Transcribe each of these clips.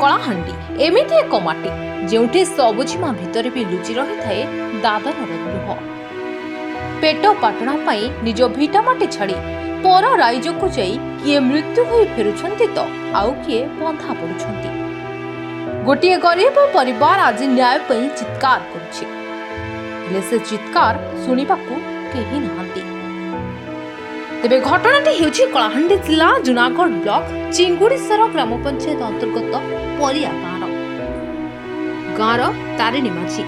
କଳାହାଣ୍ଡି ଏମିତି ଏକ ମାଟି ଯେଉଁଠି ସବୁଜିମା ଭିତରେ ବି ଲୁଚି ରହିଥାଏ ଦାଦନର ଗୃହ। ପେଟ ପାଟଣା ପାଇଁ ନିଜ ଭିଟାମାଟି ଛାଡ଼ି ପର ରାଇଜକୁ ଯାଇ କିଏ ମୃତ୍ୟୁ ହୋଇ ଫେରୁଛନ୍ତି ତ ଆଉ କିଏ ବନ୍ଧା ପଡୁଛନ୍ତି। ଗୋଟିଏ ଗରିବ ପରିବାର ଆଜି ନ୍ୟାୟ ପାଇଁ ଚିତ୍କାର କରୁଛି, ହେଲେ ସେ ଚିତ୍କାର ଶୁଣିବାକୁ କେହି ନାହାନ୍ତି। ତେବେ ଘଟଣାଟି ହେଉଛି କଳାହାଣ୍ଡି ଜିଲ୍ଲା ଜୁନାଗଡ଼ ବ୍ଲକ ଚିଙ୍ଗୁଡିସର ଗ୍ରାମ ପଞ୍ଚାୟତ ଅନ୍ତର୍ଗତ ପରିଆ ଗାଁର ତାରିଣୀ ମାଝୀ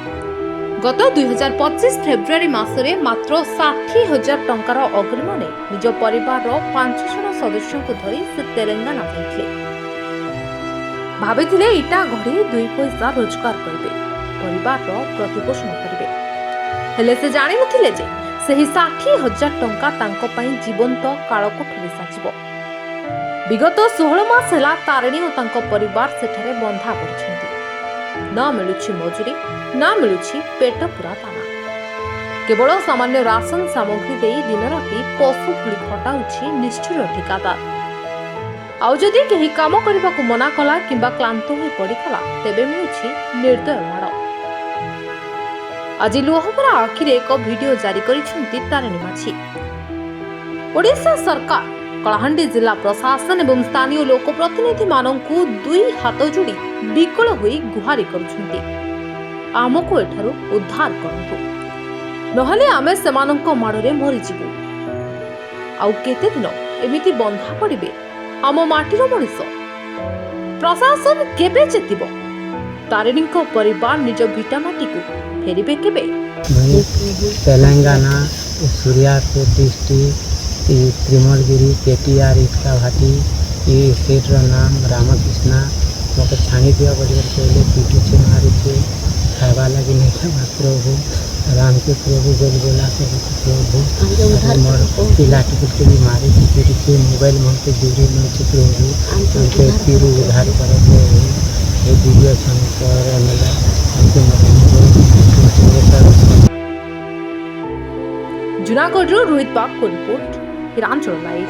ଗତ 2025 ଫେବୃଆରୀ ମାସରେ ମାତ୍ର 60,000 ଟଙ୍କାର ଅଗ୍ରିମ ନେଇ ନିଜ ପରିବାରର 5 ଜଣ ସଦସ୍ୟଙ୍କୁ ଧରି ସେ ତେଲେଙ୍ଗାନା ଯାଇଥିଲେ। ଭାବିଥିଲେ ଇଟା ଗଢ଼ି 2 ପଇସା ରୋଜଗାର କରିବେ, ପରିବାରର ପ୍ରତିପୋଷଣ କରିବେ। ହେଲେ ସେ ଜାଣିନଥିଲେ ଯେ ସେହି 60,000 ଟଙ୍କା ତାଙ୍କ ପାଇଁ ଜୀବନ୍ତ କାଳକୋଠରେ ସାଜିବ। ବିଗତ 16 ମାସ ହେଲା ତାରିଣୀ ଓ ତାଙ୍କ ପରିବାର ସେଠାରେ ବନ୍ଧା ପଡ଼ିଛନ୍ତି। न मिलुछि मजुरी, न मिलुछि पेट पूरा दाना। केवल सामान्य राशन सामग्री दे दिन राति पशु भଳି खटाउछि निष्ठुर ठिकादार। आउ जदि केही काम करबाकू मना कला किंबा क्लांत होई पड़िकला तेबे मिलुछि निर्दय माड़। आज लुहभरा आखिरे एक वीडियो जारी करिसेंती तारिणी माझी। ओडिशा सरकार कलाहांडी जिला प्रशासन एवं स्थानीय लोकप्रतिनिधि मानकू 2 हाथ जोड़ी विकल होई गुहारी करुछंती, आमको एठारु उद्धार करंतु, नहले आमे सेमानंक माडरे मरि जिवु। आउ केते दिन एमिति बंधा पड़िबे आम माटीर मनिष? प्रशासन केबे चेतिबो? तारिणीक परिवार निज भिटा माटीकू फेरिबे केबे? तेलंगाना सूर्यापुर डिस्ट्रिक्ट त्रिमलगिरी केटीआर इटका भाटी ये स्टेट्र नाम रामकृष्णा मत छाणी दिया बोलिए कहले पिटुचे मारुचे खावा लगी नहीं खावा प्रभु राम के प्रभु बोल बोला के प्रभु मोर पिला टिकट भी मारे के मोबाइल मन के दूरी में प्रभु उनके तीर उधार कर प्रभु ये वीडियो संकर मिला जूनागढ़ रोहित बाग को रिपोर्ट हिरांचल लाइव।